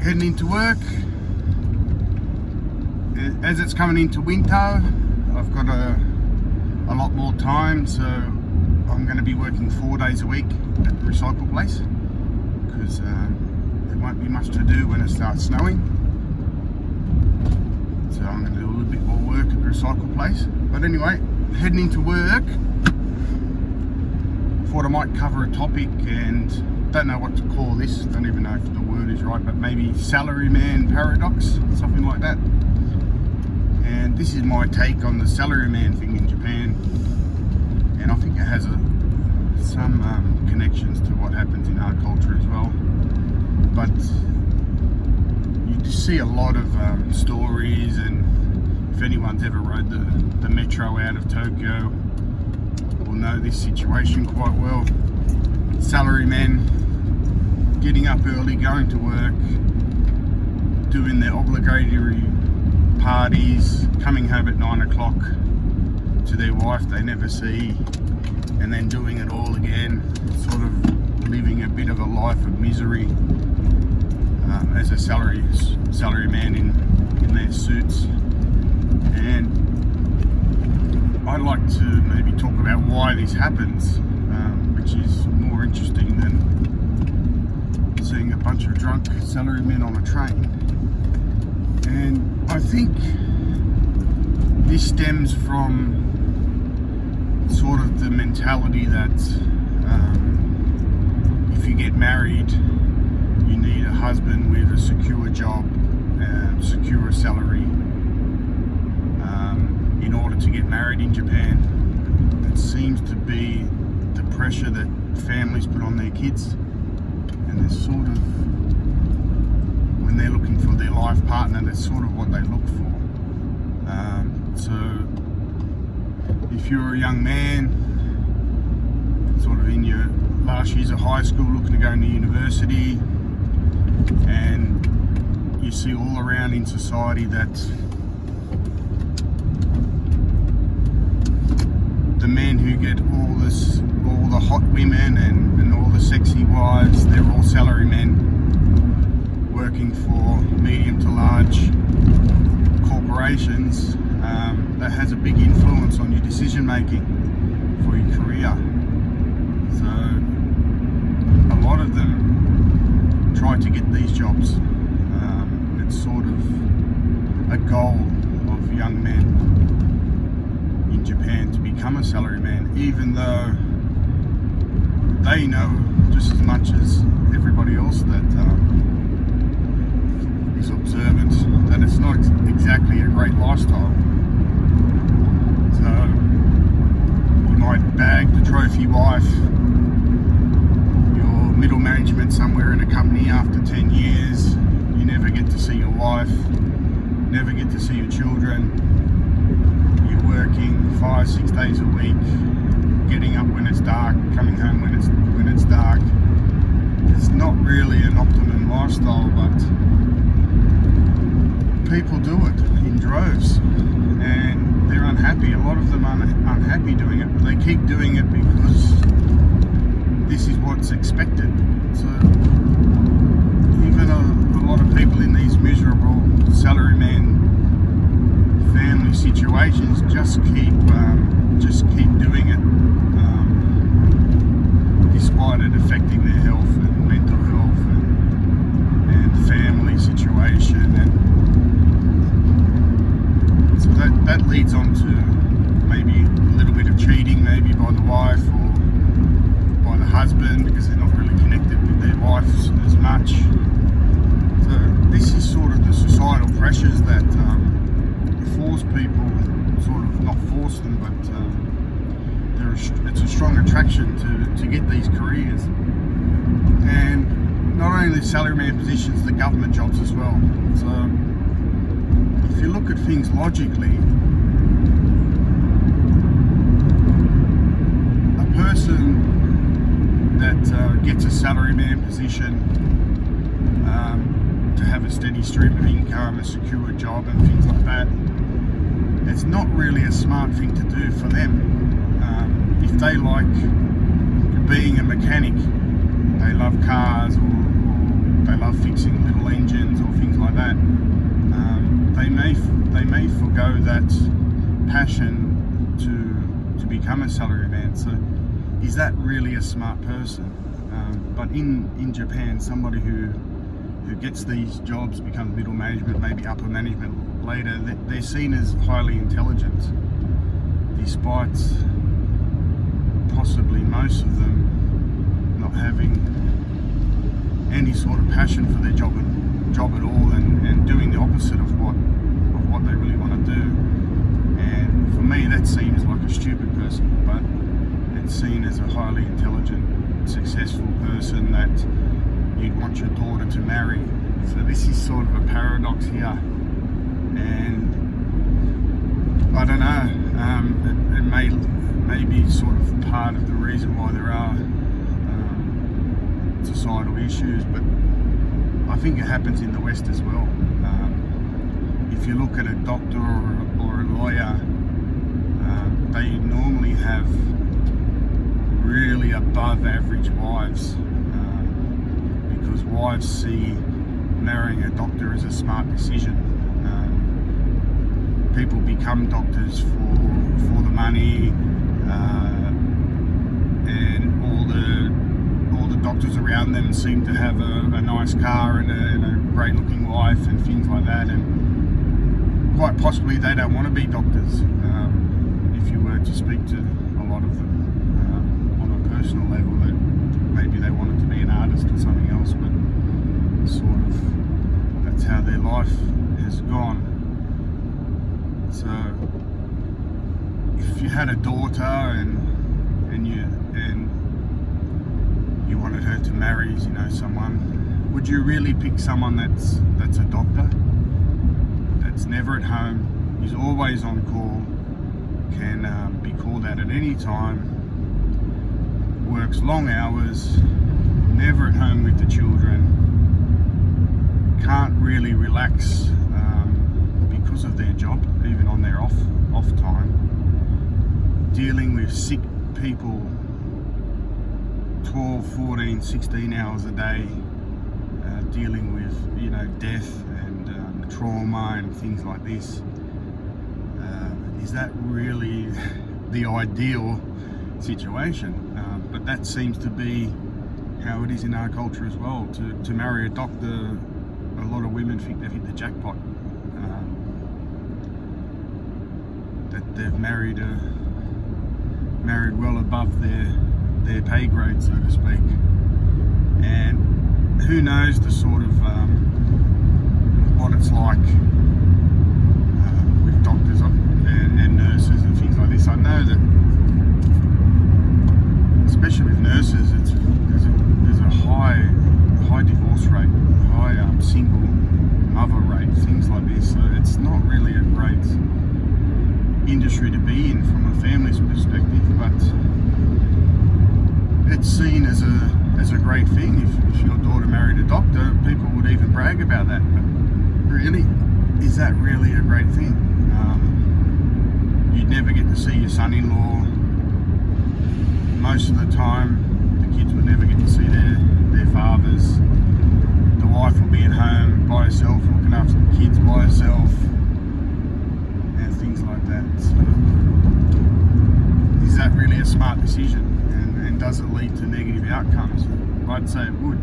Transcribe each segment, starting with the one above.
heading into work. As it's coming into winter, I've got a lot more time, so I'm going to be working 4 days a week at the recycle place because there won't be much to do when it starts snowing. So I'm going to do a little bit more work at the recycle place. But anyway, heading into work, thought I might cover a topic, and don't know what to call this, don't even know if the word is right, but maybe salaryman paradox, something like that. And this is my take on the salaryman thing in Japan, and I think it has some connections to what happens in our culture as well. But you see a lot of stories, and if anyone's ever rode the metro out of Tokyo will know this situation quite well. Salarymen getting up early, going to work, doing their obligatory parties, coming home at 9 o'clock to their wife they never see, and then doing it all again, sort of living a bit of a life of misery as a salaryman in their suits. And I'd like to maybe talk about why this happens, which is more interesting than seeing a bunch of drunk salarymen on a train. And I think this stems from sort of the mentality that if you get married, you need a husband with a secure job, secure salary, in order to get married in Japan. It seems to be the pressure that families put on their kids, and there's sort of, when they're looking for their life partner, that's sort of what they look for. So if you're a young man, sort of in your last years of high school, looking to go into university, and you see all around in society that the men who get all the hot women and all the sexy wives, they're all salarymen working for medium to large corporations. That has a big influence on your decision making for your career. So a lot of them try to get these jobs. It's sort of a goal of young men in Japan to become a salaryman, even though they know just as much as everybody else that is observant that it's not exactly a great lifestyle. So you might bag the trophy wife, your middle management somewhere in a company after 10 years, you never get to see your wife, never get to see your children. You're working 5-6 days a week, getting up when it's dark, coming home when it's dark. It's not really an optimum lifestyle, but people do it in droves, and they're unhappy. A lot of them are unhappy doing it, but they keep doing it because this is what's expected. So even a lot of people in these miserable salaryman family situations just keep doing it, despite it affecting their health and mental health and family situation. And so that leads on to maybe a little bit of cheating, maybe by the wife or by the husband, because they're not really connected with their wives as much. So this is sort of the societal pressures that force people, sort of not force them, but it's a strong attraction to get these careers. And not only the salaryman positions, the government jobs as well. So if you look at things logically, a person that gets a salaryman position to have a steady stream of income, a secure job and things like that, it's not really a smart thing to do for them. If they like being a mechanic, they love cars, or they love fixing little engines or things like that. They may forgo that passion to become a salaryman. So is that really a smart person? But in Japan, somebody who gets these jobs, becomes middle management, maybe upper management later, they're seen as highly intelligent, despite possibly most of them not having any sort of passion for their job at all, and doing the opposite of what they really want to do. And for me, that seems like a stupid person, but it's seen as a highly intelligent, successful person that you'd want your daughter to marry. So this is sort of a paradox here, and I don't know, it may be sort of part of the reason why there are societal issues, but I think it happens in the West as well. If you look at a doctor or a lawyer, they normally have really above average wives, because wives see marrying a doctor as a smart decision. People become doctors for the money, and all the doctors around them seem to have a nice car and a great looking wife and things like that, and quite possibly they don't want to be doctors. If you were to speak to a lot of them on a personal level, that maybe they wanted to be an artist or something else, but sort of that's how their life has gone. So if you had a daughter and you wanted her to marry, someone, would you really pick someone that's a doctor, that's never at home, is always on call, can be called out at any time, works long hours, never at home with the children, can't really relax because of their job, even on their off time, dealing with sick people 12, 14, 16 hours a day, dealing with death and trauma and things like this. Is that really the ideal situation? But that seems to be how it is in our culture as well. To marry a doctor, a lot of women think they've hit the jackpot, that they've married well above their pay grade, so to speak. And who knows the sort of what it's like with doctors and nurses and things like this. I know that, especially with nurses, there's a high divorce rate, high single mother rate, things like this. So it's not really a great industry to be in from a family's perspective, but it's seen as a great thing. If your daughter married a doctor, people would even brag about that. But really, is that really a great thing? You'd never get to see your son-in-law. Most of the time, the kids would never get to see their fathers. The wife will be at home by herself, looking after the kids by herself, and things like that. So, is that really a smart decision? And does it lead to negative outcomes? I'd say it would,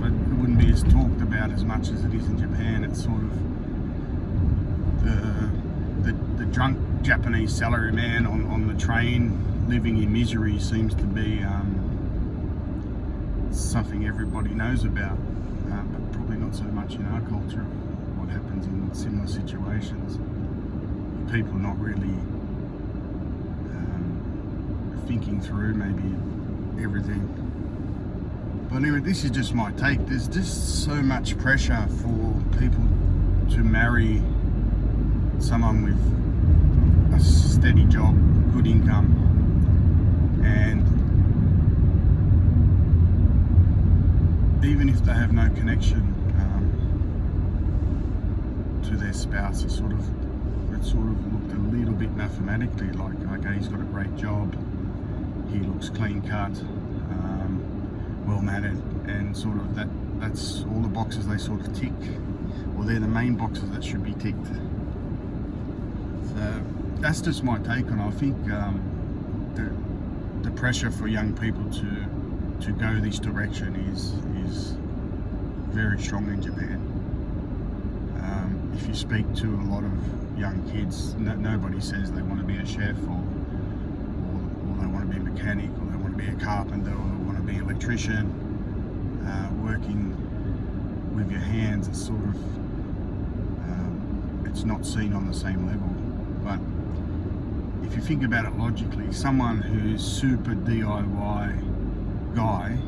but it wouldn't be as talked about as much as it is in Japan. It's sort of the drunk Japanese salaryman on the train living in misery seems to be something everybody knows about, but probably not so much in our culture. What happens in similar situations, people not really thinking through maybe everything. But anyway, this is just my take. There's just so much pressure for people to marry someone with a steady job, good income, and even if they have no connection to their spouse, it sort of looked a little bit mathematically like, okay, he's got a great job, he looks clean cut, well mannered, and sort of that's all the boxes they sort of tick, or they're the main boxes that should be ticked. So that's just my take on it. I think the pressure for young people to go this direction is very strong in Japan. If you speak to a lot of young kids, nobody says they want to be a chef or they want to be a mechanic, or they want to be a carpenter, or they want to be an electrician. Working with your hands is sort of it's not seen on the same level. But if you think about it logically, someone who's super DIY guy,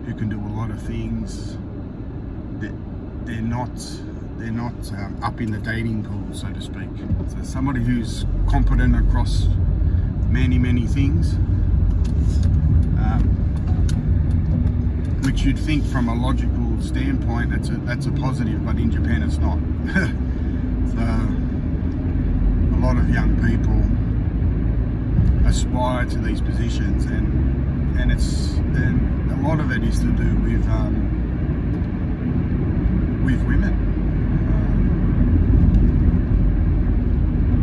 who can do a lot of things, they're not up in the dating pool, so to speak. So somebody who's competent across many things, which you'd think from a logical standpoint that's a positive, but in Japan it's not. So a lot of young people aspire to these positions, and a lot of it is to do with women.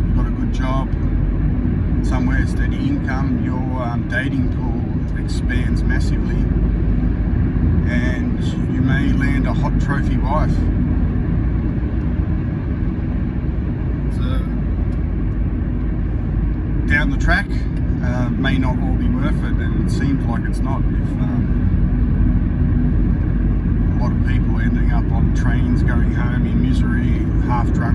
You've got a good job, somewhere, steady income, your dating pool expands massively, and you may land a hot trophy wife. So down the track, may not all be worth it, and it seems like it's not. If a lot of people ending up on trains going home in misery, half drunk.